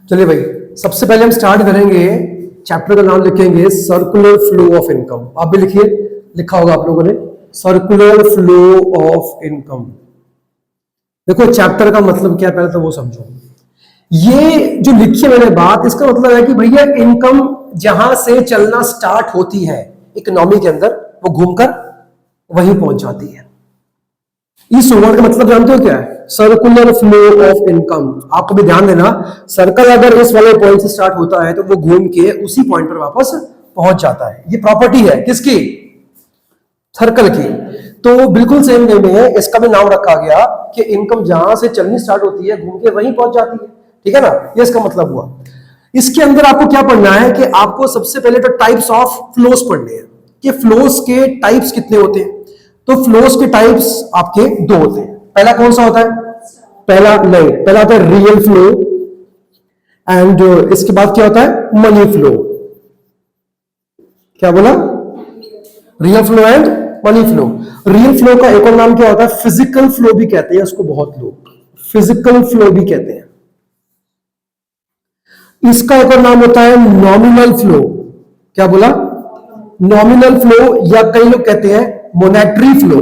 चलिए भाई, सबसे पहले हम स्टार्ट करेंगे, चैप्टर का नाम लिखेंगे सर्कुलर फ्लो ऑफ इनकम। आप भी लिखिए, लिखा होगा आप लोगों ने, सर्कुलर फ्लो ऑफ इनकम। देखो चैप्टर का मतलब क्या है पहले तो वो समझो। ये जो लिखी है मैंने बात, इसका मतलब है कि भैया इनकम जहां से चलना स्टार्ट होती है इकोनॉमी के अंदर, वो घूमकर वहीं पहुंच जाती है। इस वर्ड का मतलब जानते हो क्या है? Circular flow of income. आपको भी ध्यान देना, सर्कल अगर इस वाले पॉइंट से स्टार्ट होता है तो वो घूम के उसी पॉइंट पर वापस पहुंच जाता है। ये प्रॉपर्टी है किसकी? सर्कल की। तो बिल्कुल सेम वे में इसका भी नाम रखा गया कि इनकम जहां से चलनी स्टार्ट होती है घूम के वहीं पहुंच जाती है। ठीक है ना? ये इसका मतलब हुआ। इसके अंदर आपको क्या पढ़ना है कि आपको सबसे पहले तो टाइप्स ऑफ फ्लोस पढ़ने हैं कि फ्लोस के टाइप्स कितने होते हैं। तो फ्लोस के टाइप्स आपके दो होते हैं। पहला कौन सा होता है? पहला होता है रियल फ्लो, एंड इसके बाद क्या होता है? Money flow. क्या बोला? Real flow and money flow. Real flow का एक और नाम क्या होता है? फिजिकल फ्लो भी कहते हैं उसको, बहुत लोग फिजिकल फ्लो भी कहते हैं। इसका एक और नाम होता है नॉमिनल फ्लो। क्या बोला? नॉमिनल फ्लो, या कई लोग कहते हैं मोनेटरी फ्लो।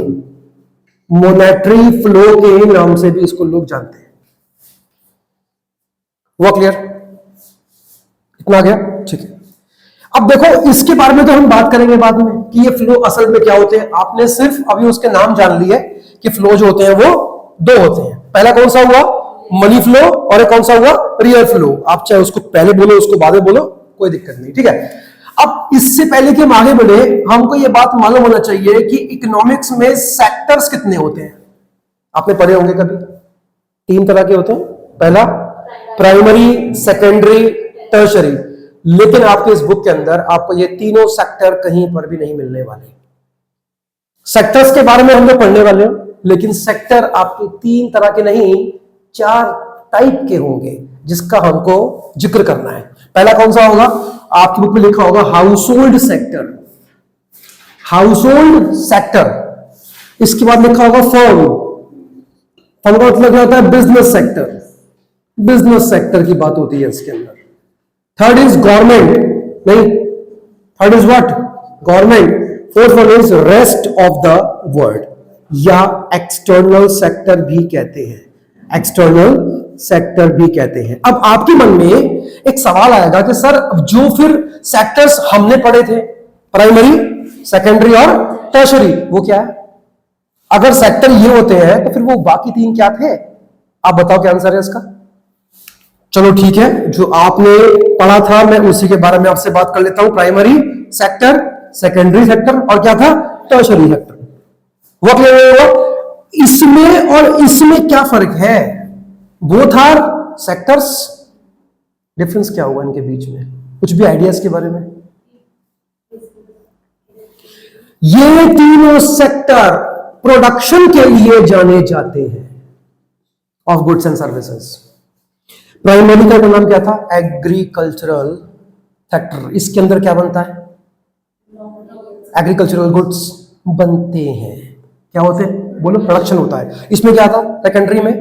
मोनेटरी फ्लो के नाम से भी इसको लोग जानते हैं। वो क्लियर? इतना आ गया? ठीक है। अब देखो इसके बारे में तो हम बात करेंगे बाद में कि ये फ्लो असल में क्या होते हैं। आपने सिर्फ अभी उसके नाम जान लिए कि फ्लो जो होते हैं वो दो होते हैं। पहला कौन सा हुआ? मनी फ्लो, और एक कौन सा हुआ? Real flow. आप चाहे उसको पहले बोलो उसको बाद में बोलो, कोई दिक्कत नहीं। ठीक है। अब इससे पहले कि हम आगे बढ़े, हमको ये बात मालूम होना चाहिए कि इकोनॉमिक्स में सेक्टर्स कितने होते हैं। आपने पढ़े होंगे कभी, 3 तरह के होते हैं। पहला प्राइमरी, सेकेंडरी, टर्शरी। लेकिन आपके इस बुक के अंदर आपको ये तीनों सेक्टर कहीं पर भी नहीं मिलने वाले। सेक्टर्स के बारे में हम लोग पढ़ने वाले हैं, लेकिन सेक्टर आपके 3 तरह के नहीं 4 टाइप के होंगे जिसका हमको जिक्र करना है। पहला कौन सा होगा? आपकी बुक में लिखा होगा house hold sector. House hold sector. इसके बाद लिखा होगा फर्म। फर्म का मतलब क्या होता है? Business sector. बिजनेस सेक्टर की बात होती है इसके अंदर। थर्ड इज गवर्नमेंट, नहीं, third is what? Government. Fourth one is rest of the world, या एक्सटर्नल सेक्टर भी कहते हैं। एक्सटर्नल सेक्टर भी कहते हैं। अब आपके मन में एक सवाल आएगा कि सर जो फिर सेक्टर्स हमने पढ़े थे, प्राइमरी, सेकेंडरी और टर्शरी, वो क्या है? अगर सेक्टर ये होते हैं तो फिर वो बाकी 3 क्या थे? आप बताओ क्या आंसर है इसका? चलो ठीक है, जो आपने पढ़ा था मैं उसी के बारे में आपसे बात कर लेता हूं। प्राइमरी सेक्टर, सेकेंडरी सेक्टर, और क्या था? Tertiary sector. वो क्लियर होगा? इसमें और इसमें क्या फर्क है? Both are sectors. डिफरेंस क्या होगा इनके बीच में? कुछ भी आइडियाज के बारे में? ये तीनों सेक्टर प्रोडक्शन के लिए जाने जाते हैं of goods and services. Primary का नाम क्या था? Agricultural sector. इसके अंदर क्या बनता है? एग्रीकल्चरल गुड्स बनते हैं। क्या होते हैं? बोलो, प्रोडक्शन होता है। इसमें क्या था? सेकेंडरी में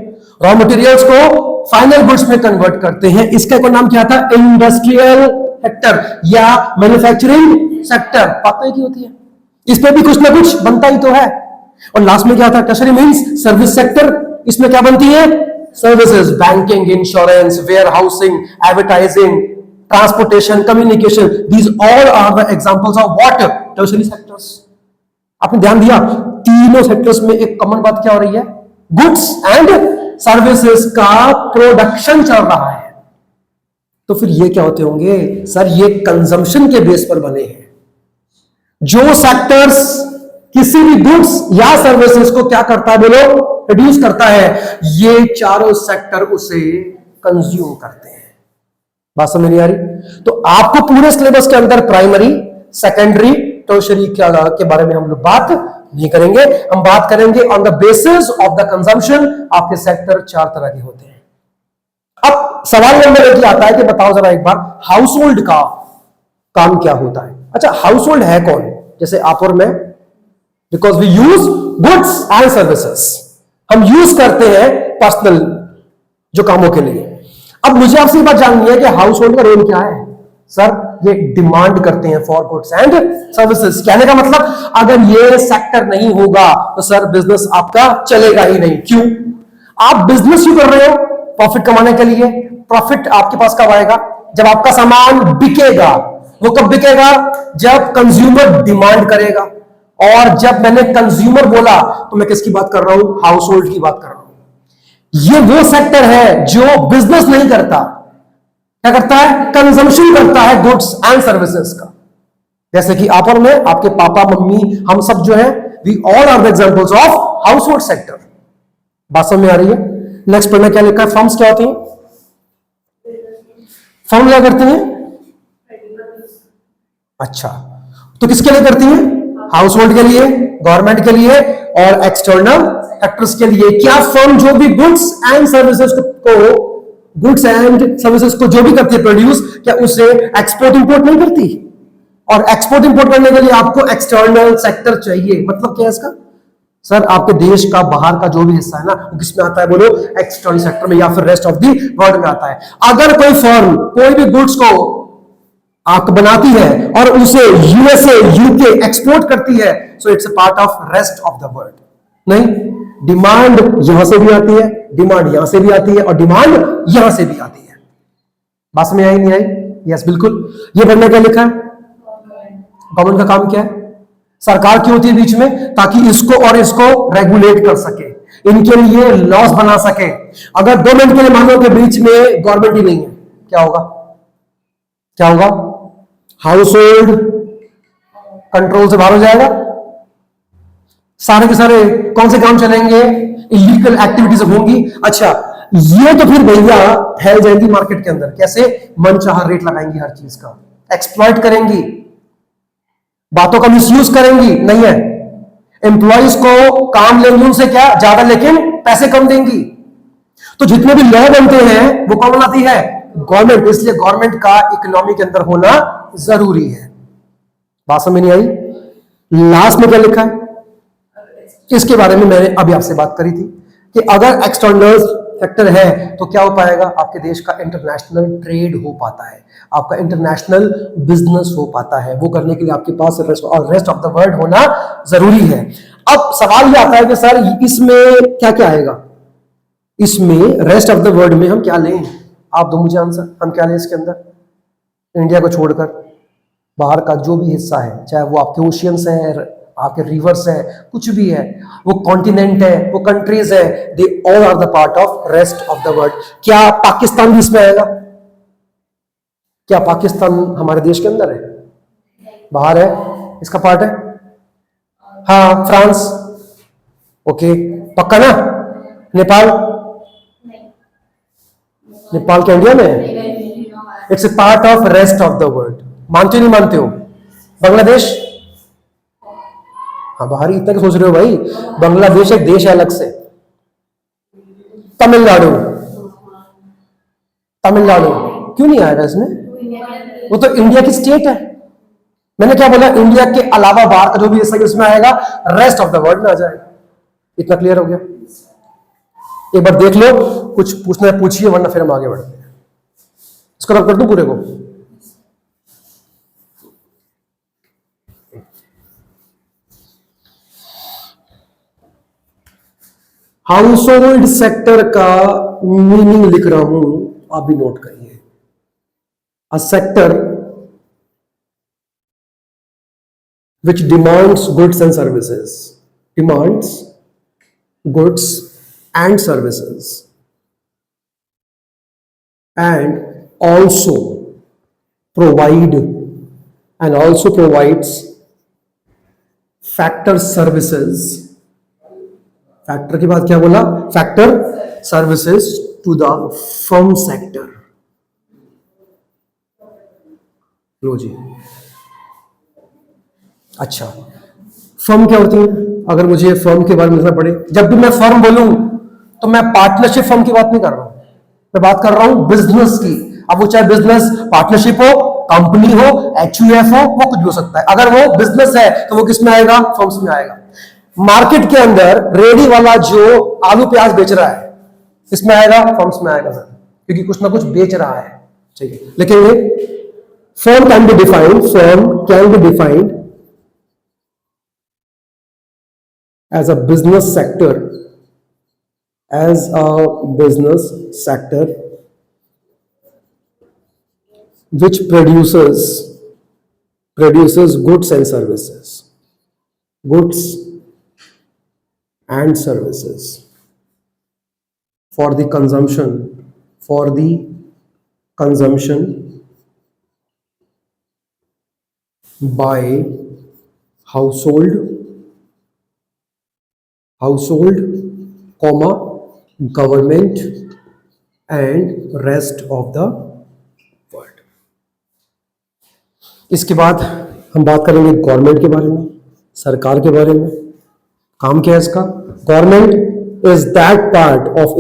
रॉ मटेरियल्स को फाइनल गुड्स में कन्वर्ट करते हैं। इसका एक नाम क्या था? इंडस्ट्रियल सेक्टर या मैन्युफैक्चरिंग सेक्टर। पता की होती है, इसमें भी कुछ ना कुछ बनता ही तो है। और लास्ट में क्या था? Tertiary means service sector. इसमें क्या बनती है? Services, banking, insurance, warehousing, advertising, transportation, communication. These all are the examples of what? Tertiary sectors. आपने ध्यान दिया? तीनों सेक्टर्स में एक कॉमन बात क्या हो रही है? गुड्स एंड सर्विसेज का प्रोडक्शन चल रहा है। तो फिर ये क्या होते होंगे? सर ये कंजम्पशन के बेस पर बने हैं। जो सेक्टर्स किसी भी गुड्स या सर्विसेज को क्या करता है? बोलो, प्रोड्यूस करता है। ये चारों सेक्टर उसे कंज्यूम करते हैं। बात समझ नहीं आ रही? तो आपको पूरे सिलेबस के अंदर प्राइमरी, सेकेंडरी, टर्शरी के बारे में हम लोग बात नहीं करेंगे। हम बात करेंगे on the basis of the consumption. आपके सेक्टर 4 तरह के होते हैं। अब सवाल नंबर 1 आता है कि बताओ जरा एक बार, हाउस होल्ड का काम क्या होता है? अच्छा, हाउस होल्ड है कौन? जैसे आप और मैं, because we use goods and services. हम यूज करते हैं पर्सनल जो कामों के लिए। अब मुझे आपसे बात जाननी है कि हाउस होल्ड का रोल क्या है। सर ये डिमांड करते हैं फॉर गुड्स एंड सर्विसेज। कहने का मतलब अगर ये सेक्टर नहीं होगा तो सर बिजनेस आपका चलेगा ही नहीं। क्यों? आप बिजनेस क्यों कर रहे हो? प्रॉफिट कमाने के लिए। प्रॉफिट आपके पास कब आएगा? जब आपका सामान बिकेगा। वो कब बिकेगा? जब कंज्यूमर डिमांड करेगा। और जब मैंने कंज्यूमर बोला तो मैं किसकी बात कर रहा हूं? हाउस होल्ड की बात कर रहा हूं। ये वो सेक्टर है जो बिजनेस नहीं करता। क्या करता है? कंजम्पशन करता है गुड्स एंड सर्विसेज का। जैसे कि आप और मैं, आपके पापा मम्मी, हम सब जो है, we all are the examples of household sector. बात समझ में आ रही है? नेक्स्ट पढ़ना क्या लिखा है? फर्म्स क्या होती हैं? फर्म क्या करती हैं? अच्छा, तो किसके लिए करती हैं? हाउस होल्ड के लिए, गवर्नमेंट के लिए और एक्सटर्नल फैक्टर्स के लिए। क्या फर्म जो भी गुड्स एंड सर्विसेज को जो भी करती है प्रोड्यूस, क्या उसे एक्सपोर्ट इंपोर्ट नहीं करती? और एक्सपोर्ट इंपोर्ट करने के लिए आपको एक्सटर्नल सेक्टर चाहिए। मतलब क्या है इसका? सर आपके देश का बाहर का जो भी हिस्सा है ना, वो किसमें आता है? बोलो, एक्सटर्नल सेक्टर में या फिर रेस्ट ऑफ दी वर्ल्ड में आता है। अगर कोई फर्म कोई भी गुड्स को आप बनाती है और उसे यूएसए यूके एक्सपोर्ट करती है, so it's a part of rest of the world. नहीं, डिमांड यहां से भी आती है, डिमांड यहां से भी आती है और डिमांड यहां से भी आती है। बात में आई नहीं आई? यस बिल्कुल। ये पढ़ने क्या लिखा है? गवर्नमेंट का काम क्या है? सरकार क्यों होती है बीच में? ताकि इसको और इसको रेगुलेट कर सके, इनके लिए लॉस बना सके। अगर दो मिनट के लिए मानो के बीच में गवर्नमेंट ही नहीं है, क्या होगा? क्या होगा? हाउस होल्ड कंट्रोल से बाहर हो जाएगा। सारे के सारे कौन से काम चलेंगे? इलीगल एक्टिविटीज होंगी। अच्छा, ये तो फिर भैया फैल जाएंगी मार्केट के अंदर। कैसे? मनचाहा रेट लगाएंगी हर चीज का, एक्सप्लॉइट करेंगी, बातों का मिसयूज करेंगी। नहीं है, एम्प्लॉइज को काम लेंगी उनसे क्या ज्यादा, लेकिन पैसे कम देंगी। तो जितने भी लॉ बनते हैं वो कौन बनाती है? गवर्नमेंट। इसलिए गवर्नमेंट का इकोनॉमी के अंदर होना जरूरी है। बात समझ नहीं आई? लास्ट में क्या लिखा है? इसके बारे में मैंने अभी आपसे बात करी थी कि अगर एक्सटर्नल फैक्टर है तो क्या हो पाएगा? आपके देश का इंटरनेशनल ट्रेड हो पाता है, आपका इंटरनेशनल बिजनेस हो पाता है। वो करने के लिए आपके पास रेस्ट ऑफ द वर्ल्ड होना जरूरी है। अब सवाल ये आता है कि सर इसमें क्या क्या आएगा? इसमें रेस्ट ऑफ द वर्ल्ड में हम क्या लें? आप दो मुझे आंसर, हम क्या लें इसके अंदर? इंडिया को छोड़कर बाहर का जो भी हिस्सा है, चाहे वो आपके ओशियंस है, आपके रिवर्स है, कुछ भी है, वो कॉन्टिनेंट है, वो कंट्रीज है, they all are the part of rest of the world. क्या पाकिस्तान भी इसमें आएगा? क्या पाकिस्तान हमारे देश के अंदर है? बाहर है, इसका पार्ट है? हाँ, फ्रांस, ओके, पक्का ना? नेपाल? नेपाल क्या इंडिया में है? It's a part of rest of the world. मानते हो नहीं मानते हो? बांग्लादेश? हाँ, बाहरी इतना क्या सोच रहे हो भाई? बांग्लादेश एक देश है अलग से। तमिलनाडु? तमिलनाडु क्यों नहीं आएगा इसमें? वो तो इंडिया की स्टेट है। मैंने क्या बोला? इंडिया के अलावा बाहर का जो भी हिस्सा इसमें आएगा, रेस्ट ऑफ द वर्ल्ड में आ जाएगा। इतना क्लियर हो गया? एक बार देख लो, कुछ पूछना है पूछिए, वरना फिर हम आगे बढ़ते हैं। इसको रब कर दूं पूरे को? हाउस होल्ड सेक्टर का मीनिंग लिख रहा हूं, आप भी नोट करिए। A sector which demands goods and services, demands goods and services, and also provides factor services. Factor की बात क्या बोला? Factor services to the firm sector. लो जी, अच्छा, फर्म क्या होती है? अगर मुझे फर्म के बारे में समझना पड़े, जब भी मैं फर्म बोलूं तो मैं पार्टनरशिप फर्म की बात नहीं कर रहा हूं, मैं बात कर रहा हूं बिजनेस की। अब वो चाहे बिजनेस पार्टनरशिप हो, कंपनी हो, HUF हो, वो कुछ भी हो सकता है। अगर वो बिजनेस है तो वो किस में आएगा? फर्म्स में आएगा। मार्केट के अंदर रेडी वाला जो आलू प्याज बेच रहा है, इसमें आएगा? फर्म्स में आएगा सर। क्योंकि कुछ ना कुछ बेच रहा है, ठीक है। लेकिन firm can be defined as a business sector, as a business sector which produces goods and services for the consumption by household, comma, government and rest of the world। इसके बाद हम बात करेंगे गवर्नमेंट के बारे में, सरकार के बारे में। काम क्या है इसका? Government is that part of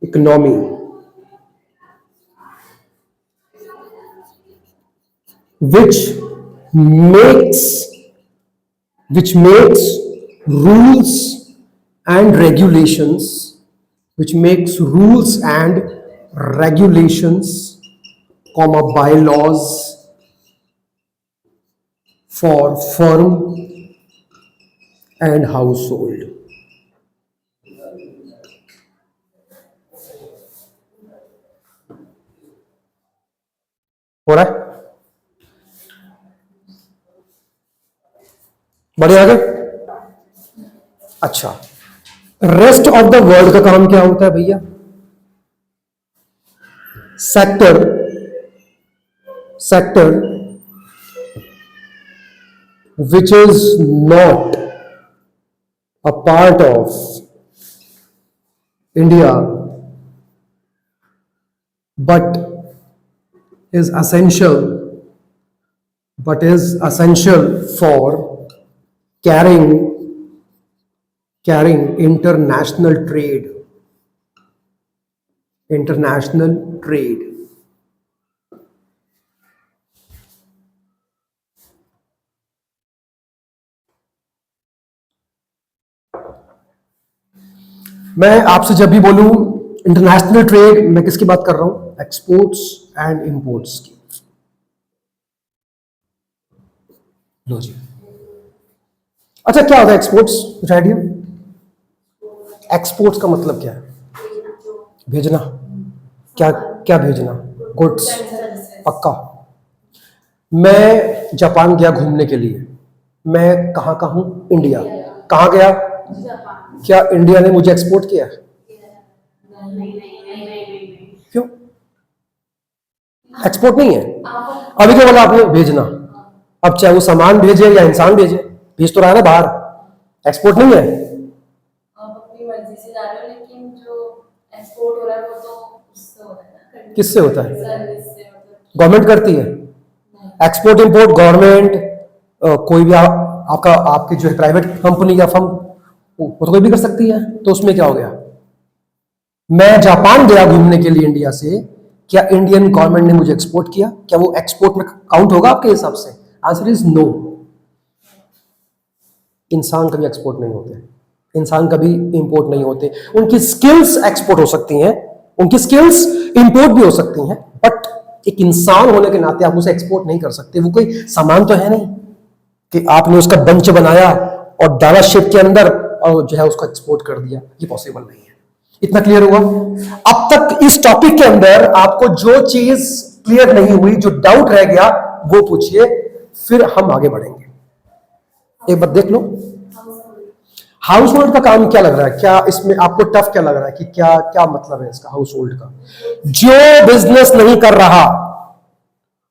economy which makes rules and regulations, comma, bylaws for firm and household। हो रहा है? बढ़िया आगे। अच्छा, रेस्ट ऑफ द वर्ल्ड का काम क्या होता है भैया? Sector which is not a part of India but is essential for carrying international trade। मैं आपसे जब भी बोलूं इंटरनेशनल ट्रेड, मैं किसकी बात कर रहा हूं? एक्सपोर्ट्स एंड इंपोर्ट्स की। लो जी। अच्छा, क्या होता है एक्सपोर्ट्स? कुछ आइडिया? एक्सपोर्ट्स का मतलब क्या है? भेजना। क्या भेजना? गुड्स। पक्का। मैं जापान गया घूमने के लिए, मैं कहां का हूं? इंडिया। कहां गया? क्या इंडिया ने मुझे एक्सपोर्ट किया? क्यों? एक्सपोर्ट नहीं है। अभी क्या बोला आपने? भेजना। अब चाहे वो सामान भेजे या इंसान भेजे, भेज तो रहा है ना बाहर। एक्सपोर्ट नहीं है। आप अपनी मर्जी से जा रहे हो, लेकिन जो एक्सपोर्ट हो रहा है वो तो उससे होता है ना। किससे होता है? सर्विस से, मतलब गवर्नमेंट करती है एक्सपोर्ट इंपोर्ट। गवर्नमेंट कोई भी आपकी जो है प्राइवेट कंपनी या फर्म, वो तो कोई भी कर सकती है। तो उसमें क्या हो गया? मैं जापान गया घूमने के लिए इंडिया से, क्या इंडियन गवर्नमेंट ने मुझे एक्सपोर्ट किया? क्या वो एक्सपोर्ट में काउंट होगा आपके हिसाब से? Answer is no. इंसान कभी एक्सपोर्ट नहीं होते, इंसान कभी इंपोर्ट नहीं होते। उनकी स्किल्स एक्सपोर्ट हो सकती हैं, उनकी स्किल्स इंपोर्ट भी हो सकती हैं, बट एक इंसान होने के नाते आप उसे एक्सपोर्ट नहीं कर सकते। वो कोई सामान तो है नहीं कि आपने उसका बंच बनाया और डाला शिप के अंदर और जो है उसको एक्सपोर्ट कर दिया। ये पॉसिबल नहीं है। इतना क्लियर हुआ? अब तक इस टॉपिक के अंदर आपको जो चीज क्लियर नहीं हुई, जो डाउट रह गया, वो पूछिए, फिर हम आगे बढ़ेंगे। एक बात देख लो, हाउस होल्ड का काम क्या लग रहा है? क्या इसमें आपको टफ क्या लग रहा है कि क्या क्या मतलब है इसका हाउस होल्ड का? जो बिजनेस नहीं कर रहा,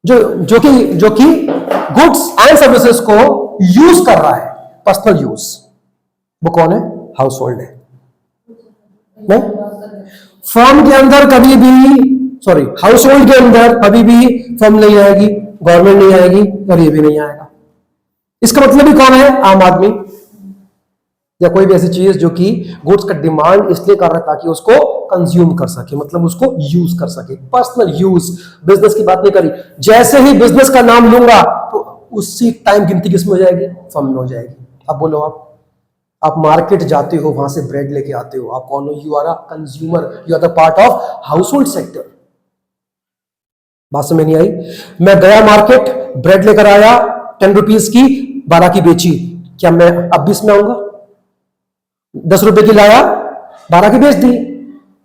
जो कि गुड्स एंड सर्विसेज को यूज कर रहा है, पर्सनल यूज, वो कौन है? हाउस होल्ड है। नहीं, फर्म के अंदर कभी भी, सॉरी, हाउस होल्ड के अंदर कभी भी फर्म नहीं आएगी, गवर्नमेंट नहीं आएगी और ये भी नहीं आएगा। इसका मतलब ही कौन है? आम आदमी या कोई भी ऐसी चीज जो कि गुड्स का डिमांड इसलिए कर रहा है ताकि उसको कंज्यूम कर सके, मतलब उसको यूज कर सके, पर्सनल यूज। बिजनेस की बात नहीं करी। जैसे ही बिजनेस का नाम लूंगा तो उसी टाइम गिनती किसमें हो जाएगी? फर्म में हो जाएगी। अब बोलो, आप मार्केट जाते हो, वहां से ब्रेड लेके आते हो, आप कौन हो? You are a consumer, you are the part of household sector. बात समझ नहीं आई? मैं गया मार्केट, ब्रेड लेकर आया 10 रुपीज की, 12 की बेची, क्या मैं अब 20 में आऊंगा? 10 रुपए की लाया, 12 की बेच दी,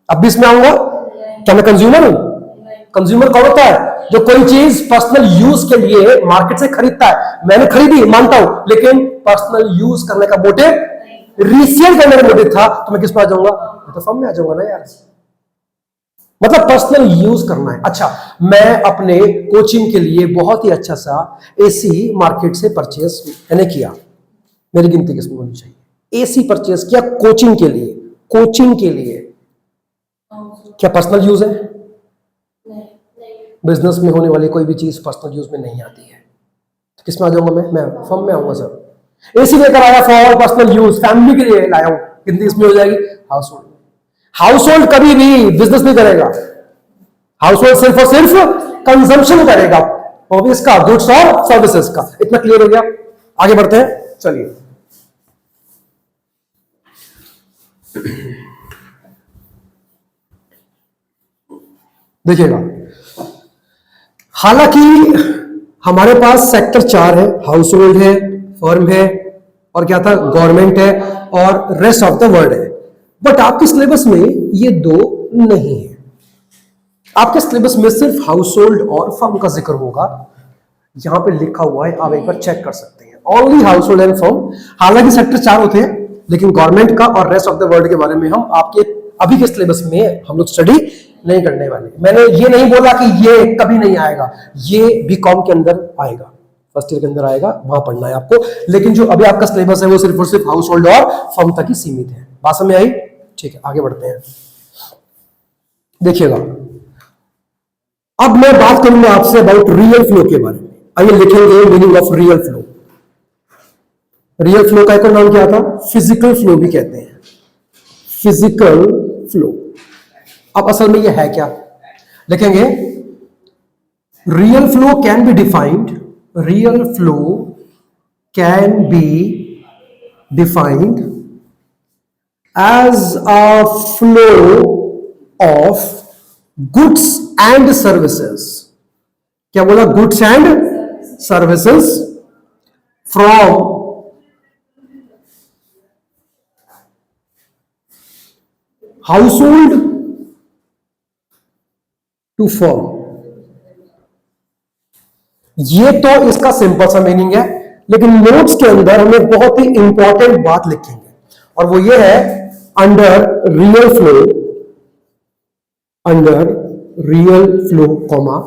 अब 20 में आऊंगा? क्या मैं कंज्यूमर हूं? कंज्यूमर कौन होता है? जो कोई चीज पर्सनल यूज के लिए मार्केट से खरीदता है। मैंने खरीदी, मानता हूं, लेकिन पर्सनल यूज करने का मोटिव, रीसेल करने का मोटिव था, तो मैं किस पर आ जाऊंगा? मैं तो फर्म में आ जाऊंगा ना यार। मतलब पर्सनल यूज करना है। अच्छा, मैं अपने कोचिंग के लिए बहुत ही अच्छा सा एसी मार्केट से परचेस मैंने किया, मेरी गिनती किसमें होनी चाहिए? एसी परचेस किया कोचिंग के लिए, कोचिंग के लिए, क्या पर्सनल यूज है? बिजनेस में होने वाली कोई भी चीज पर्सनल यूज में नहीं आती है, तो किस में आ जाऊंगा? मैं फर्म में आऊंगा सर। एसी लेकर आया फॉर पर्सनल यूज, फैमिली के लिए लाया हूं, गिनती इसमें हो जाएगी हाउस होल्ड। हाउस होल्ड कभी भी बिजनेस नहीं करेगा, हाउस होल्ड सिर्फ और सिर्फ कंजम्पशन करेगा, वो भी इसका गुड्स और सर्विसेज का। इतना क्लियर हो गया? आगे बढ़ते हैं, चलिए। देखिएगा, हालांकि हमारे पास सेक्टर 4 है, हाउस होल्ड है, फर्म है, और क्या था? गवर्नमेंट है, और रेस्ट ऑफ द वर्ल्ड है। बट आपके सिलेबस में ये दो नहीं है। आपके सिलेबस में सिर्फ हाउस होल्ड और फर्म का जिक्र होगा। यहां पे लिखा हुआ है, आप एक बार चेक कर सकते हैं, only house hold and firm. हालांकि सेक्टर 4 होते हैं, लेकिन गवर्नमेंट का और रेस्ट ऑफ द वर्ल्ड के बारे में हम आपके अभी के सिलेबस में हम लोग स्टडी नहीं करने वाले। मैंने ये नहीं बोला कि ये कभी नहीं आएगा, ये बीकॉम के अंदर आएगा, फर्स्ट ईयर के अंदर आएगा, वहां पढ़ना है आपको। लेकिन जो अभी आपका सिलेबस है वो सिर्फ और सिर्फ हाउस होल्ड और फर्म तक ही सीमित है। बात समझ में आई? ठीक है, आगे बढ़ते हैं। देखिएगा, अब मैं बात करूंगा आपसे अबाउट रियल फ्लो के बारे में। आइए लिखेंगे meaning of real flow. Real flow का एक और नाम क्या था? फिजिकल फ्लो भी कहते हैं, फिजिकल फ्लो। अब असल में यह है क्या? लिखेंगे, real flow can be defined, real flow can be defined as a flow of goods and services. क्या बोला? Goods and services from household to firm. ये तो इसका सिंपल सा मीनिंग है, लेकिन नोट्स के अंदर हम एक बहुत ही इंपॉर्टेंट बात लिखेंगे, और वो ये है, under real flow, under real flow comma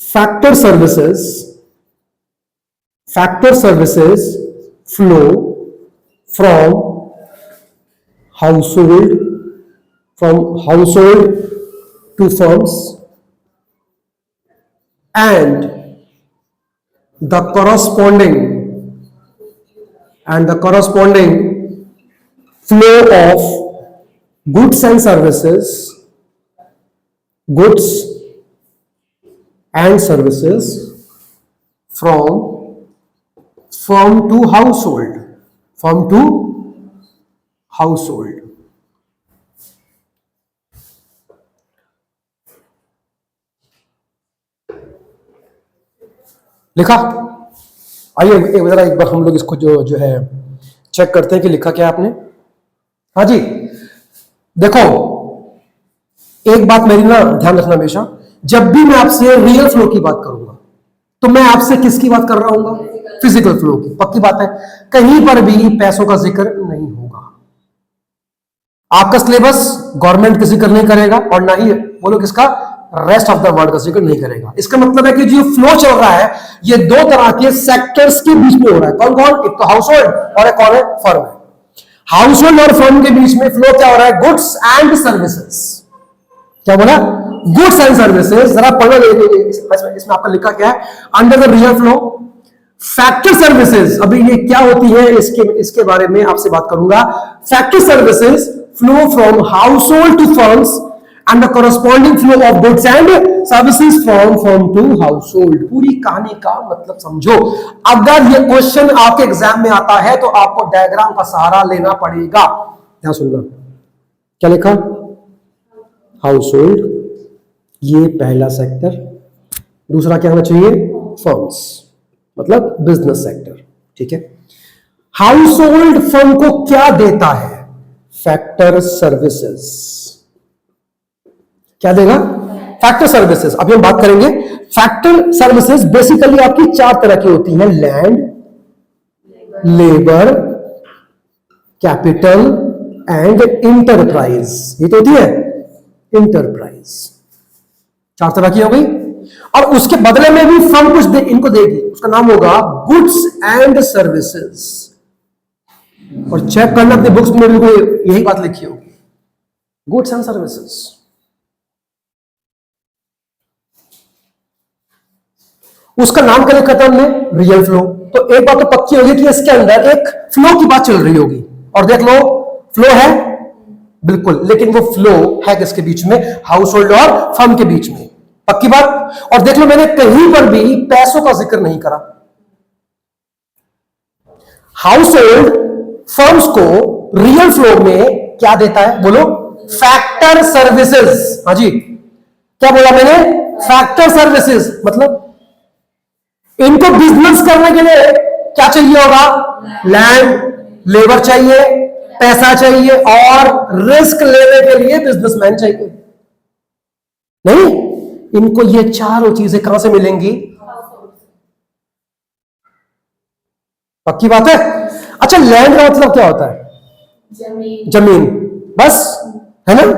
factor services flow from household to firms, and the corresponding flow of goods and services from firm to household। लिखा? आइए एक बार हम लोग इसको जो है चेक करते हैं कि लिखा क्या आपने। हाँ जी, देखो, एक बात मेरी ना ध्यान रखना हमेशा, जब भी मैं आपसे रियल फ्लो की बात करूंगा तो मैं आपसे किसकी बात कर रहा हूँ? फिजिकल फ्लो की। पक्की बात है, कहीं पर भी पैसों का जिक्र नहीं होगा। आपका सिलेबस गवर्नमेंट का जिक्र नहीं करेगा, और ना ही बोलो किसका, रेस्ट ऑफ द वर्ल्ड का जिक्र नहीं करेगा। इसका मतलब है कि जो फ्लो चल रहा है ये दो तरह के सेक्टर्स के बीच में हो रहा है। कौन कौन? एक तो हाउस होल्ड और एक कौन है? फर्म है। हाउस होल्ड और फर्म के बीच में फ्लो क्या हो रहा है? Goods and services. क्या बोला? Goods and services. जरा पढ़ो, इसमें आपका लिखा क्या है? Under the real flow factor services. अभी ये क्या होती है इसके बारे में आपसे बात करूंगा। Factor services flow from household to firms and the corresponding flow of goods and services from firm to household. पूरी कहानी का मतलब समझो। अगर ये क्वेश्चन आपके एग्जाम में आता है तो आपको डायग्राम का सहारा लेना पड़ेगा। क्या सुनना, क्या लिखा, हाउस होल्ड, ये पहला सेक्टर, दूसरा क्या होना चाहिए, फर्म्स, मतलब बिजनेस सेक्टर। ठीक है, हाउस होल्ड फर्म को क्या देता है, फैक्टर सर्विसेज। क्या देगा, फैक्टर सर्विसेज। अभी हम बात करेंगे। फैक्टर सर्विसेज बेसिकली आपकी 4 तरह की होती हैं, land, labour, capital and enterprise. ये तो होती है इंटरप्राइज। 4 तरह की हो गई। और उसके बदले में भी फर्म कुछ इनको देगी, उसका नाम होगा गुड्स एंड सर्विसेज। और चेक करना अपनी बुक्स में भी यही बात लिखी होगी, गुड्स एंड सर्विसेज। उसका नाम क्या लिखा था हमने, रियल फ्लो। तो एक बात तो पक्की होगी कि इसके अंदर एक फ्लो की बात चल रही होगी। और देख लो, फ्लो है बिल्कुल, लेकिन वो फ्लो है किसके बीच में, हाउस होल्ड और फर्म के बीच में। पक्की बात। और देख लो, मैंने कहीं पर भी पैसों का जिक्र नहीं करा। हाउस होल्ड फर्म्स को रियल फ्लो में क्या देता है, बोलो, फैक्टर सर्विसेज। हाँ जी, क्या बोला मैंने, फैक्टर सर्विसेज। मतलब इनको बिजनेस करने के लिए क्या चाहिए होगा, लैंड, लेबर चाहिए, पैसा चाहिए, और रिस्क लेने के लिए बिजनेसमैन चाहिए। नहीं, इनको ये चारों चीजें कहां से मिलेंगी, पक्की बात है। अच्छा, लैंड का मतलब क्या होता है, जमीन। जमीन, बस, है ना।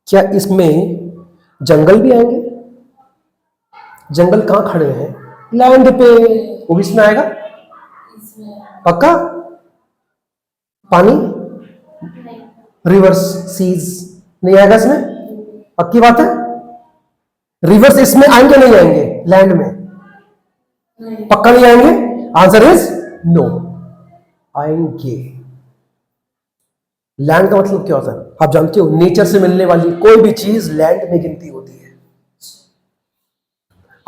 क्या इसमें जंगल भी आएंगे, जंगल कहां खड़े हैं, लैंड पे, वो भी इसमें आएगा, पक्का। पानी, रिवर्स, सीज नहीं आएगा इसमें, पक्की बात है। रिवर्स इसमें आएंगे नहीं आएंगे, लैंड में पक्का नहीं आएंगे, आंसर इज नो, आएंगे। लैंड का मतलब क्या होता है, आप जानते हो, नेचर से मिलने वाली कोई भी चीज लैंड में गिनती होती है।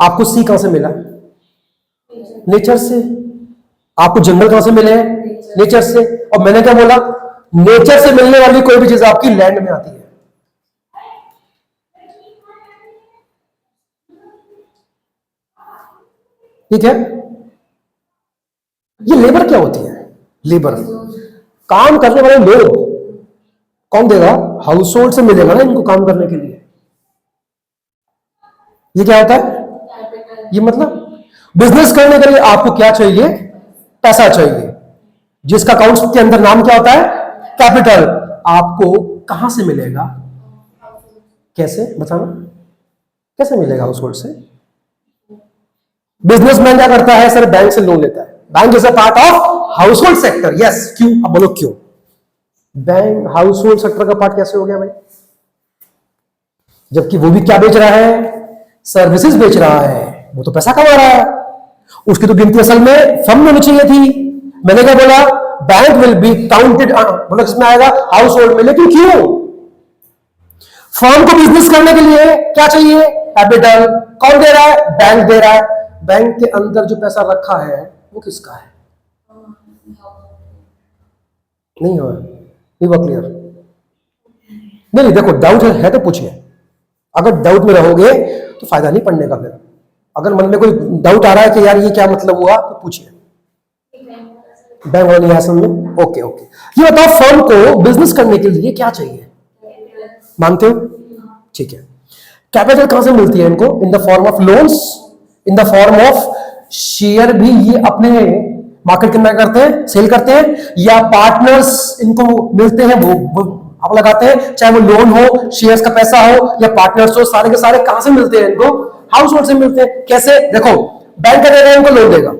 आपको सी कहां से मिला, नेचर से। आपको जंगल कहां से मिले हैं, नेचर से। और मैंने क्या बोला, नेचर से मिलने वाली कोई भी चीज आपकी लैंड में आती है। ठीक है। ये लेबर क्या होती है, लेबर, काम करने वाले लोग। कौन देगा, हाउस होल्ड से मिलेगा ना इनको काम करने के लिए। ये क्या होता है, ये मतलब बिजनेस करने के लिए आपको क्या चाहिए, पैसा चाहिए, जिसका अकाउंट्स के अंदर नाम क्या होता है, कैपिटल। आपको कहां से मिलेगा, कैसे बताना, कैसे मिलेगा हाउस होल्ड से। बिजनेसमैन क्या करता है सर, बैंक से लोन लेता है। Bank is a part of household sector, yes. क्यों, अब बोलो क्यों, बैंक हाउस होल्ड सेक्टर का पार्ट कैसे हो गया भाई, जबकि वो भी क्या बेच रहा है, सर्विसेज बेच रहा है, वो तो पैसा कमा रहा है। उसकी तो गिनती असल में फर्म में होनी चाहिए थी। मैंने क्या बोला, बैंक विल बी काउंटेड, बोला किसमें आएगा, हाउस होल्ड में। लेकिन क्यों, फर्म को बिजनेस करने के लिए क्या चाहिए, कैपिटल। कौन दे रहा है, बैंक दे रहा है। बैंक के अंदर जो पैसा रखा है वो किसका है, नहीं हुआ, नहीं हुआ क्लियर। नहीं देखो, डाउट है तो पूछिए। अगर डाउट में रहोगे तो फायदा नहीं पढ़ने का। फिर अगर मन में कोई डाउट आ रहा है कि यार ये क्या मतलब हुआ, तो पूछिए। बैंक वाला नहीं है समझ में, ओके ओके। ये बताओ, फर्म को बिजनेस करने के लिए क्या चाहिए, मानते हो, ठीक है। कैपिटल कहां से मिलती है इनको, in the form of loans, in the form of share. भी ये अपने मार्केट के अंदर करते हैं, सेल करते हैं, या पार्टनर्स इनको मिलते हैं, वो आप लगाते हैं, चाहे वो लोन हो, शेयर्स का पैसा हो, या पार्टनर्स हो। सारे के सारे कहां से मिलते हैं इनको, हाउस होल्ड से मिलते हैं। कैसे, देखो, बैंक का दे रहा है, इनको लोन देगा।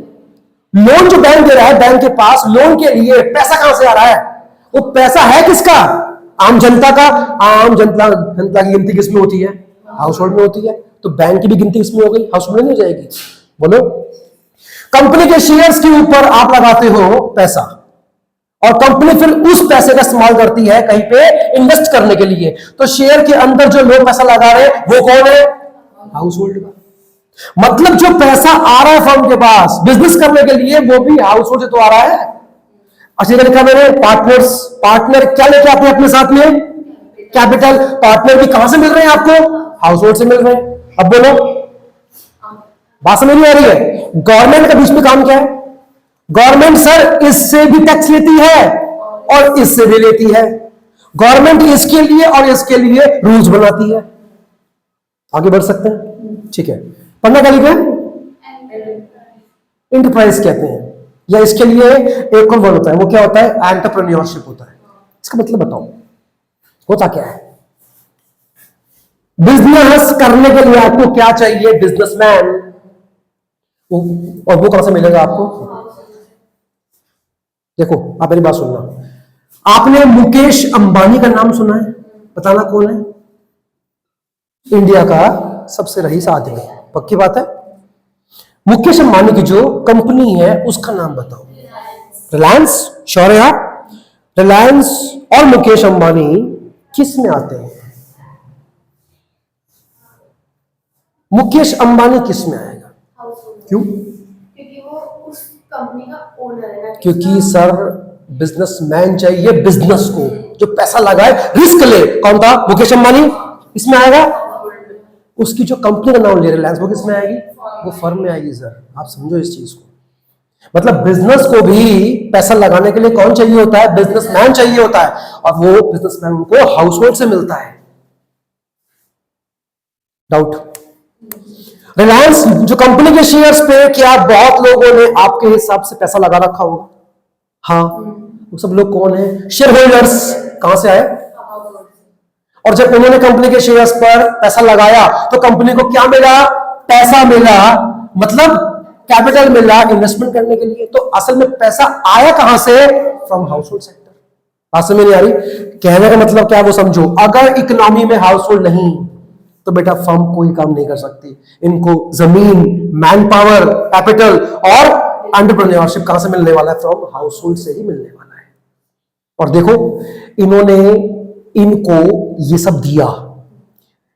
लोन जो बैंक दे रहा है, बैंक के पास लोन के लिए पैसा कहां से आ रहा है, वो पैसा है किसका, आम जनता का। आम जनता की गिनती किसमें होती है, हाउस होल्ड में होती है। तो बैंक की भी गिनती इसमें हो गई, हाउस होल्ड में नहीं हो जाएगी। बोलो, कंपनी के शेयर्स के ऊपर आप लगाते हो पैसा, और कंपनी फिर उस पैसे का इस्तेमाल करती है कहीं पे इन्वेस्ट करने के लिए। तो शेयर के अंदर जो लोग पैसा लगा रहे हैं वो कौन है? हाउस होल्ड का। मतलब जो पैसा आ रहा है फर्म के पास बिजनेस करने के लिए वो भी हाउस होल्ड से तो आ रहा है। अच्छी लिखा मैंने पार्टनर्स, पार्टनर क्या लेके आते हैं अपने साथ में? कैपिटल। पार्टनर भी कहां से मिल रहे हैं आपको? हाउस होल्ड से मिल रहे हैं। अब बोलो, बात समझ नहीं आ रही है? गवर्नमेंट का बीच में काम क्या है? गवर्नमेंट सर इससे भी टैक्स लेती है और इससे भी लेती है। गवर्नमेंट इसके लिए और इसके लिए रूल्स बनाती है। आगे बढ़ सकते हैं? ठीक है, पढ़ना क्या लिखा है? इंटरप्राइज कहते हैं, या इसके लिए एक और वर्ड होता है, वो क्या होता है? एंटरप्रेन्योरशिप होता है। इसका मतलब बताओ होता क्या है? बिजनेस करने के लिए आपको क्या चाहिए? बिजनेसमैन। और वो कहां से मिलेगा आपको? देखो आप मेरी बात सुनना। आपने मुकेश अंबानी का नाम सुना है? बताना कौन है? इंडिया का सबसे रईस आदमी। पक्की बात है? मुकेश अंबानी की जो कंपनी है उसका नाम बताओ। रिलायंस। श्योर है आप? रिलायंस और मुकेश अंबानी किस में आते हैं? मुकेश अंबानी किस में आएगा? क्यों? क्योंकि वो उस कंपनी का ओनर है ना। क्योंकि सर बिजनेसमैन चाहिए बिजनेस को, जो पैसा लगाए, रिस्क ले। कौन था? मुकेश अंबानी। इसमें आएगा। उसकी जो कंपनी का नाम ले रिलायंस, वो किसमें आएगी? वो फर्म में आएगी। सर आप समझो इस चीज को। मतलब बिजनेस को भी पैसा लगाने के लिए कौन चाहिए होता है? बिजनेसमैन चाहिए होता है, और वो बिजनेसमैन उनको हाउस होल्ड से मिलता है। डाउट? रिलायंस जो कंपनी के शेयर्स पे क्या बहुत लोगों ने आपके हिसाब से पैसा लगा रखा होगा? हाँ। वो सब लोग कौन है? Share holders. कहां से आए? और जब उन्होंने कंपनी के शेयर्स पर पैसा लगाया तो कंपनी को क्या मिला? पैसा मिला, मतलब कैपिटल मिला इन्वेस्टमेंट करने के लिए। तो असल में पैसा आया कहां से? From household sector. बात समझ नहीं आ रही? कहने का मतलब क्या वो समझो। अगर इकोनॉमी में हाउस होल्ड नहीं तो बेटा फर्म कोई काम नहीं कर सकती। इनको जमीन, मैन पावर, कैपिटल और एंटरप्रेन्योरशिप कहां से मिलने वाला है? फ्रॉम हाउस होल्ड से ही मिलने वाला है। और देखो इन्होंने इनको ये सब दिया,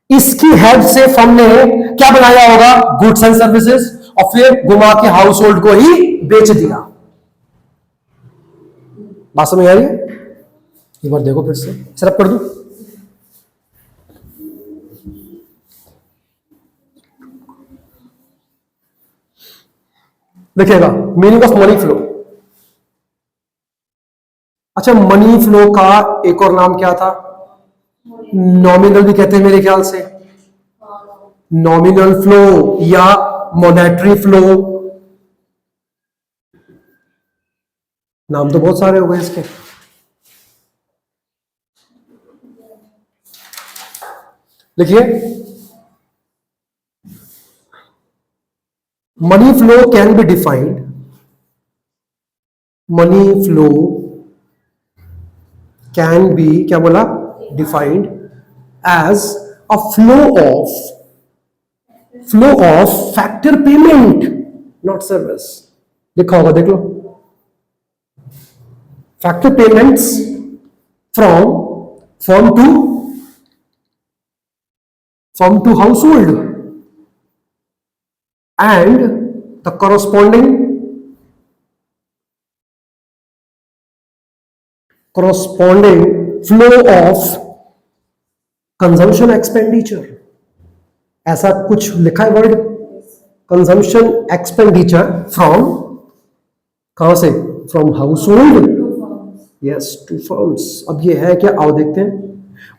इसकी हेल्प से फर्म ने क्या बनाया होगा? गुड्स एंड सर्विसेज, और फिर घुमा के हाउस होल्ड को ही बेच दिया। बात समझ आ रही है? एक बार देखो फिर से, सिर्फ कर दूं। देखिएगा मीनिंग ऑफ मनी फ्लो। अच्छा, मनी फ्लो का एक और नाम क्या था? नॉमिनल भी कहते हैं मेरे ख्याल से। नॉमिनल फ्लो या मॉनेटरी फ्लो। नाम तो बहुत सारे हो गए इसके। देखिए, money flow can be defined, money flow can be, क्या बोला? Defined as a flow of factor payment, not service. लिखा होगा देख लो। Factor payments from firm to household and the corresponding flow of consumption expenditure। ऐसा कुछ लिखा है वर्ड, कंजम्पशन एक्सपेंडिचर फ्रॉम, कहां से? From household, yes, to firms. अब ये है क्या? आओ देखते हैं।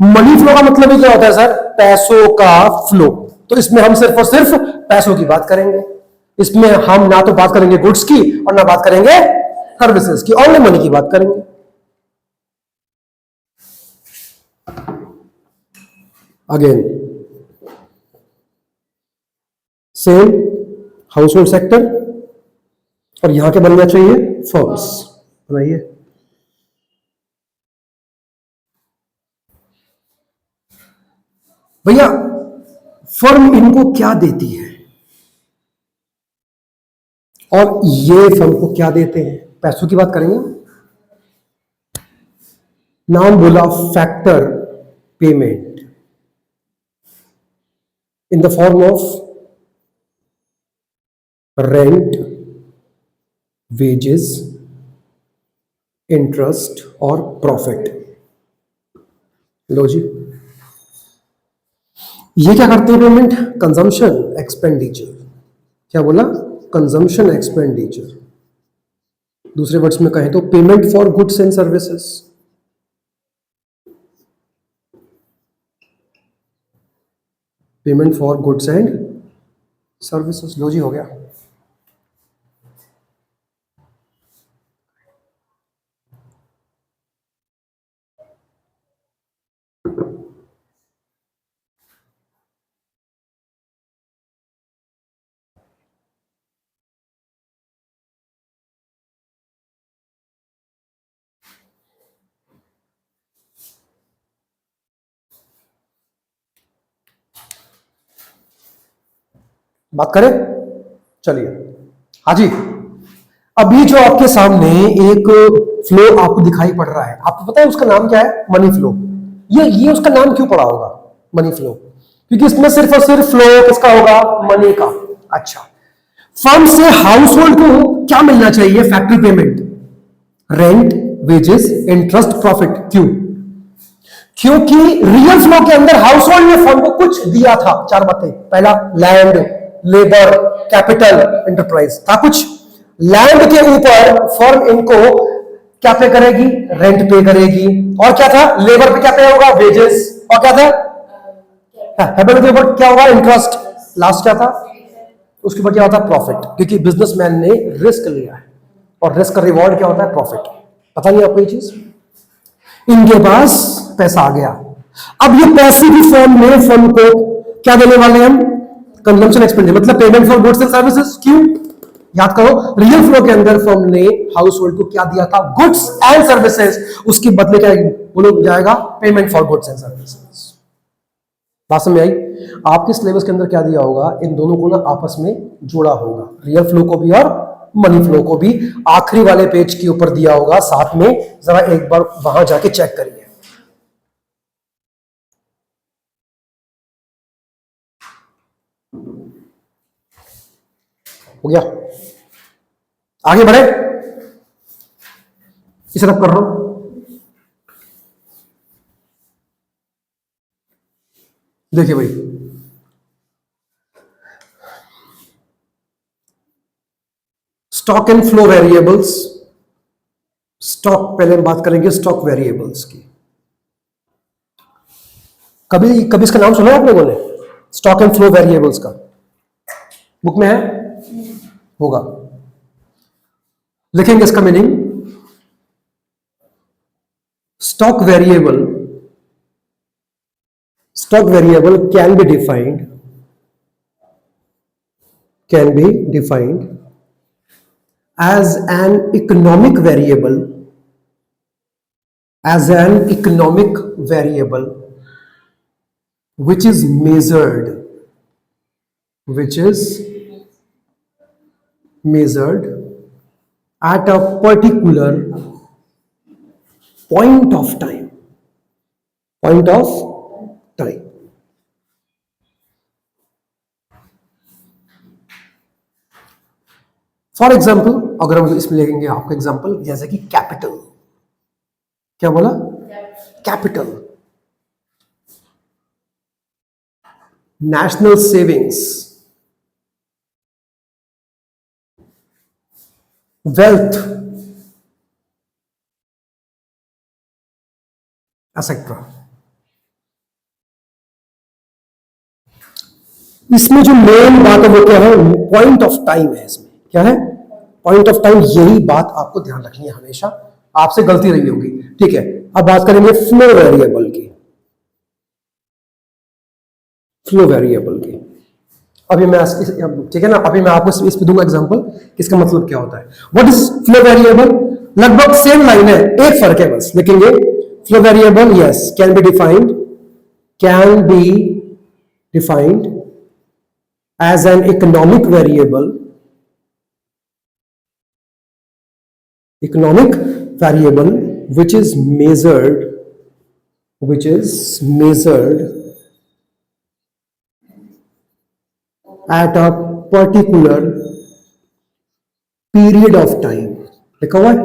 मनी फ्लो का मतलब ही क्या होता है सर? पैसों का फ्लो। तो इसमें हम सिर्फ और सिर्फ पैसों की बात करेंगे। इसमें हम ना तो बात करेंगे गुड्स की और ना बात करेंगे सर्विसेज की, ओनली मनी की बात करेंगे। Again same house hold sector, और यहां के बनना चाहिए फर्म्स। बनाइए। भैया फर्म इनको क्या देती है और ये फर्म को क्या देते हैं? पैसों की बात करेंगे। नाम बोला factor payment in the form of rent, wages, interest और प्रॉफिट। लो जी, ये क्या करते हैं पेमेंट? Consumption expenditure. क्या बोला? Consumption expenditure. दूसरे वर्ड्स में कहें तो payment for goods and services. Payment for goods and services. लो जी, हो गया। बात करें, चलिए। हाँ जी, अभी जो आपके सामने एक फ्लो आपको दिखाई पड़ रहा है, आपको पता है उसका नाम क्या है? Money flow. ये उसका नाम क्यों पड़ा होगा मनी फ्लो? क्योंकि इसमें सिर्फ और सिर्फ फ्लो किसका होगा? मनी का। अच्छा, फर्म से हाउस होल्ड को क्या मिलना चाहिए? Factory payment, rent, wages, interest, profit. क्यों? क्योंकि रियल फ्लो के अंदर हाउस होल्ड ने फर्म को कुछ दिया था। चार बातें। पहला, लैंड, लेबर, कैपिटल, एंटरप्राइज था कुछ। लैंड के ऊपर फर्म इनको क्या पे करेगी? रेंट पे करेगी। और क्या था? लेबर पे क्या पे होगा? वेजेस। और क्या था? कैपिटल के ऊपर क्या होगा? इंटरेस्ट। लास्ट क्या था? उसके ऊपर क्या होता है? प्रॉफिट। क्योंकि बिजनेसमैन ने रिस्क लिया है और रिस्क का रिवॉर्ड क्या होता है? प्रॉफिट। पता नहीं आपको ये चीज? इनके पास पैसा आ गया। अब ये पैसे की फॉर्म में फर्म को क्या देने वाले हैं हम? कंजम्पशन एक्सपेंडिचर, मतलब payment for goods and services. क्यों? याद करो, रियल फ्लो के अंदर फर्म ने हाउस होल्ड को क्या दिया था? Goods and services. उसके बदले क्या बोलो जाएगा? Payment for goods and services. बात समझ आई? आपके सिलेबस के अंदर क्या दिया होगा? इन दोनों को ना आपस में जोड़ा होगा, रियल फ्लो को भी और मनी फ्लो को भी। आखिरी वाले पेज के ऊपर दिया होगा साथ में, जरा एक बार वहां जाके चेक करिए। हो गया? आगे बढ़े, इसे रब कर रहा हूं। देखिए भाई, stock and flow variables. Stock, पहले हम बात करेंगे स्टॉक वेरिएबल्स की। कभी कभी इसका नाम सुना है आप लोगों ने? स्टॉक एंड फ्लो वेरिएबल्स का बुक में है, होगा। लिखेंगे इसका meaning. Stock variable can be defined as an economic variable which is measured at a particular point of time. For example, अगर हम इसमें लेंगे आपका एग्जाम्पल, जैसे कि कैपिटल। क्या बोला? Capital. National savings, wealth, etcetera. इसमें जो मेन बात है वो क्या है? पॉइंट ऑफ टाइम है। इसमें क्या है? Point of time. यही बात आपको ध्यान रखनी है हमेशा, आपसे गलती रही होगी। ठीक है, अब बात करेंगे फ्लो वेरिएबल की। अभी मैं ठीक है ना, अभी मैं आपको इस पे दूंगा एग्जांपल, इसका मतलब क्या होता है। What is flow variable? लगभग सेम लाइन है, एक फर्क है बस। लिखेंगे flow variable, yes, can be defined as an economic variable which is measured which is measured at a particular period of time. लिखा हुआ है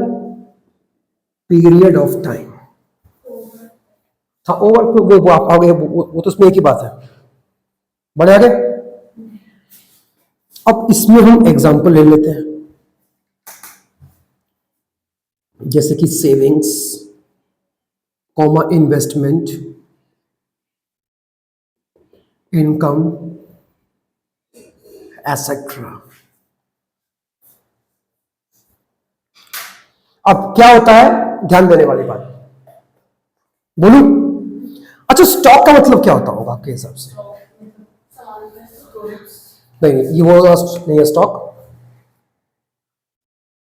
पीरियड ऑफ टाइम। हाँ ओवर वो आप आगे वो तो उसमें एक ही बात है। बढ़े आगे। अब इसमें हम एग्जांपल ले लेते हैं, जैसे कि savings, comma investment, income, etcetera. अब क्या होता है, ध्यान देने वाली बात बोलूं? अच्छा, स्टॉक का मतलब क्या होता होगा आपके हिसाब से? नहीं, ये वो नहीं है स्टॉक।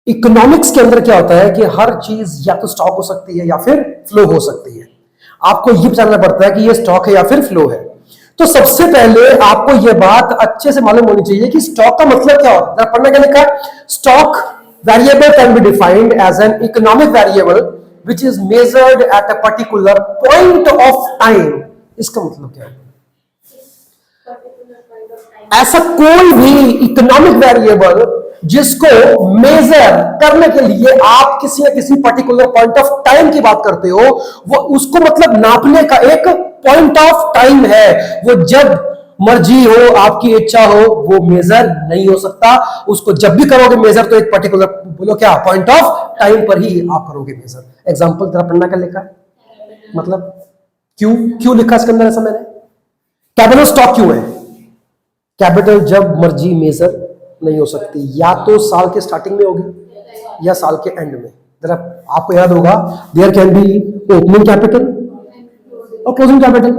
इकोनॉमिक्स के अंदर क्या होता है कि हर चीज या तो स्टॉक हो सकती है या फिर फ्लो हो सकती है। आपको ये जानना पड़ता है कि ये स्टॉक है या फिर फ्लो है। तो सबसे पहले आपको ये बात अच्छे से मालूम होनी चाहिए कि स्टॉक का मतलब क्या होता है। पढ़ने क्या लिखा? Stock variable can be defined as an economic variable which is measured at a particular point of time। इसका मतलब क्या है? ऐसा कोई भी इकोनॉमिक वेरिएबल जिसको मेजर करने के लिए आप किसी न किसी पर्टिकुलर पॉइंट ऑफ टाइम की बात करते हो, वो उसको मतलब नापने का एक पॉइंट ऑफ टाइम है। वो जब मर्जी हो, आपकी इच्छा हो, वो मेजर नहीं हो सकता। उसको जब भी करोगे मेजर तो एक पर्टिकुलर बोलो क्या पॉइंट ऑफ टाइम पर ही आप करोगे मेजर। एग्जांपल तेरा पढ़ना क्या लिखा है? मतलब क्यों लिखा इसके अंदर ऐसा मैंने? कैपिटल स्टॉक क्यों है? कैपिटल जब मर्जी मेजर नहीं हो सकती, या तो साल के स्टार्टिंग में होगी या साल के एंड में। जरा आपको याद होगा, there can be opening capital और क्लोजिंग कैपिटल।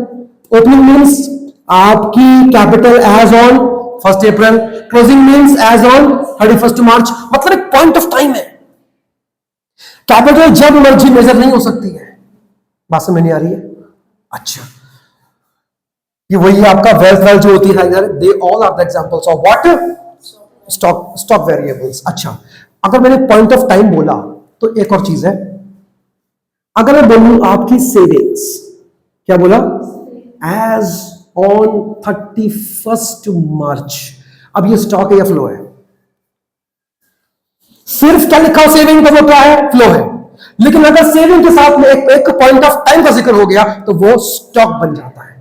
ओपनिंग मीन्स आपकी capital as on 1 April, closing means as on 31 March. मतलब एक पॉइंट ऑफ टाइम है। कैपिटल जब मर्जी मेजर नहीं हो सकती है। बात समझ नहीं आ रही है? अच्छा, ये वही आपका वेल्थ जो होती है, they all are the examples of what? Stock variables. अच्छा, अगर मैंने पॉइंट ऑफ टाइम बोला तो एक और चीज है। अगर मैं बोलूं आपकी सेविंग्स, क्या बोला? एज ऑन 31 मार्च। अब ये स्टॉक है या फ्लो है? सिर्फ क्या लिखा हो सेविंग का, वो क्या है? फ्लो है। लेकिन अगर सेविंग के साथ में एक पॉइंट ऑफ टाइम का जिक्र हो गया तो वो स्टॉक बन जाता है।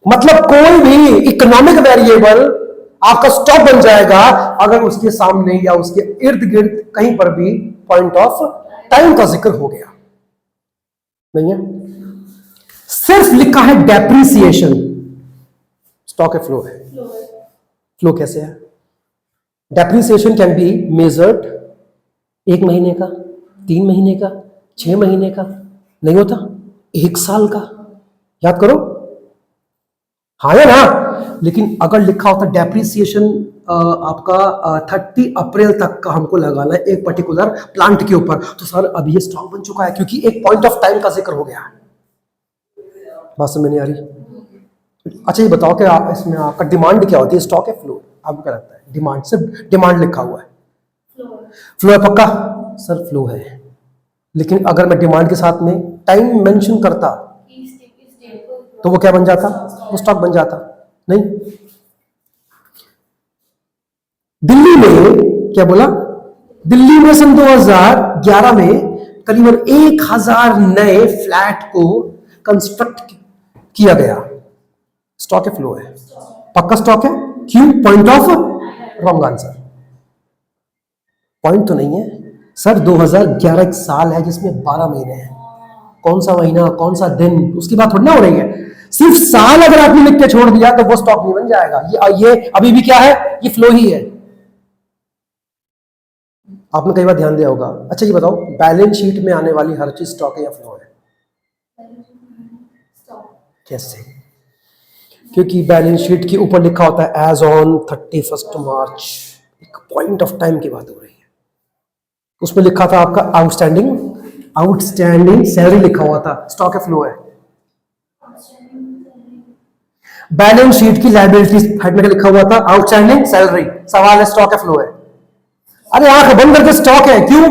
मतलब कोई भी इकोनॉमिक वेरिएबल आपका स्टॉक बन जाएगा अगर उसके सामने या उसके इर्द गिर्द कहीं पर भी पॉइंट ऑफ टाइम का जिक्र हो गया। नहीं है? सिर्फ लिखा है डेप्रिसिएशन, स्टॉक है फ्लो है? फ्लो कैसे है? डेप्रिसिएशन कैन बी मेजर्ड 1 महीने का, 3 महीने का, 6 महीने का, नहीं होता 1 साल का। याद करो, हाँ या ना? लेकिन अगर लिखा होता डेप्रिसिएशन आपका 30 अप्रैल तक का हमको लगाना है एक पर्टिकुलर प्लांट के ऊपर, तो सर अभी ये स्टॉक बन चुका है क्योंकि एक पॉइंट ऑफ टाइम का जिक्र हो गया है। बात समझ नहीं आ रही? अच्छा, ये बताओ कि आप इसमें आपका डिमांड क्या होती है? स्टॉक है फ्लो? आपको क्या लगता है? डिमांड, सिर्फ डिमांड लिखा हुआ है। फ्लो है पक्का? सर फ्लो है, लेकिन अगर मैं डिमांड के साथ में टाइम मेंशन करता तो वो क्या बन जाता? वो स्टॉक बन जाता। नहीं, दिल्ली में क्या बोला? दिल्ली में सन 2011 में करीबन 1000 नए फ्लैट को कंस्ट्रक्ट किया गया। स्टॉक है फ्लो है? पक्का स्टॉक है। क्यों? Point of wrong answer. Point तो नहीं है सर। 2011 एक साल है जिसमें 12 महीने हैं। कौन सा महीना, कौन सा दिन, उसकी बात थोड़ी ना हो रही है। सिर्फ साल अगर आपने लिख के छोड़ दिया तो वो स्टॉक नहीं बन जाएगा। ये अभी भी क्या है? ये फ्लो ही है। आपने कई बार ध्यान दिया होगा। अच्छा, ये बताओ, बैलेंस शीट में आने वाली हर चीज स्टॉक है या फ्लो है? कैसे? क्योंकि बैलेंस शीट के ऊपर लिखा होता है एज ऑन 31 मार्च। एक पॉइंट ऑफ टाइम की बात हो रही है। उसमें लिखा था आपका आउटस्टैंडिंग सैलरी लिखा हुआ था। स्टॉक है फ्लो है? बैलेंस शीट की लायबिलिटीज हेड में लिखा हुआ था आउटस्टैंडिंग सैलरी। सवाल है स्टॉक है फ्लो है? अरे आंख बंद करके स्टॉक है। क्यों?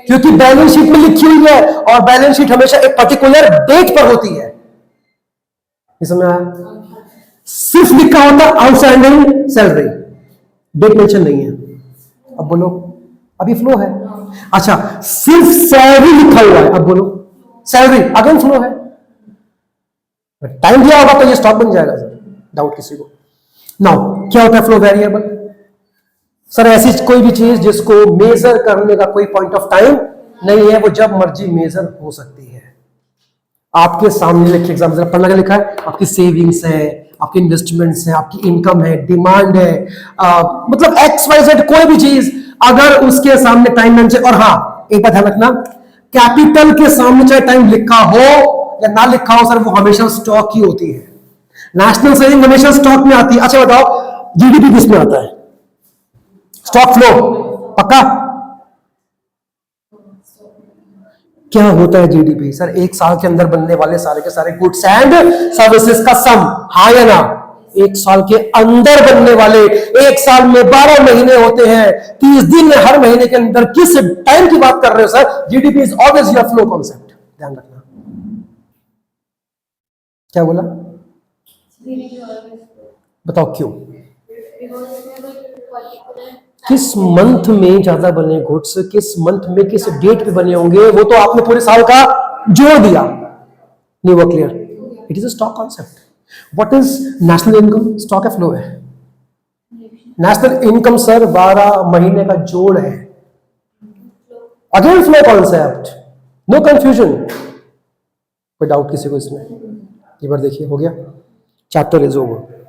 क्योंकि बैलेंस शीट में लिखी हुई है और बैलेंस शीट हमेशा एक पर्टिकुलर डेट पर होती है। ये समझ आया? सिर्फ लिखा होता आउटस्टैंडिंग सैलरी, डेट मेंशन नहीं है। अब बोलो, अभी फ्लो है। अच्छा, सिर्फ सैलरी लिखा हुआ है, अब बोलो सैलरी, अगेन फ्लो है। टाइम दिया होगा तो ये स्टॉक बन जाएगा सर, डाउट किसी को? नाउ क्या होता है फ्लो वेरिएबल? सर ऐसी कोई भी चीज जिसको मेजर करने का कोई पॉइंट ऑफ टाइम नहीं है, वो जब मर्जी मेजर हो सकती है। आपके सामने लिखे एग्जाम्पल पढ़ना क्या लिखा है, आपकी सेविंग्स है, आपकी इन्वेस्टमेंट्स है, आपकी इनकम है, डिमांड है, मतलब एक्स वाई जेड कोई भी चीज अगर उसके सामने टाइम मेंशन, और हाँ एक बात ध्यान रखना, कैपिटल के सामने चाहे टाइम लिखा हो या ना लिखा हो सर, वो हमेशा स्टॉक ही होती है। नेशनल सेविंग हमेशा स्टॉक में आती है। अच्छा बताओ जीडीपी किस में आता है? स्टॉक फ्लो, पक्का? क्या होता है जीडीपी? सर एक साल के अंदर बनने वाले सारे के सारे गुड्स एंड सर्विसेज का सम, हाँ या ना? एक साल के अंदर बनने वाले, एक साल में 12 महीने होते हैं, 30 दिन में, हर महीने के अंदर किस टाइम की बात कर रहे हो sir? GDP is always your flow concept, ध्यान रखना। क्या बोला? बताओ क्यों? किस मंथ में ज्यादा बने गुड्स, किस मंथ में किस डेट पे बने होंगे, वो तो आपने पूरे साल का जोड़ दिया। नहीं हुआ clear? It is a stock concept. What is national income? Stock है, फ्लो है? नेशनल इनकम सर 12 महीने का जोड़ है। Again flow concept, no confusion. कोई डाउट किसी को इसमें? एक बार देखिए, हो गया? Chapter is over.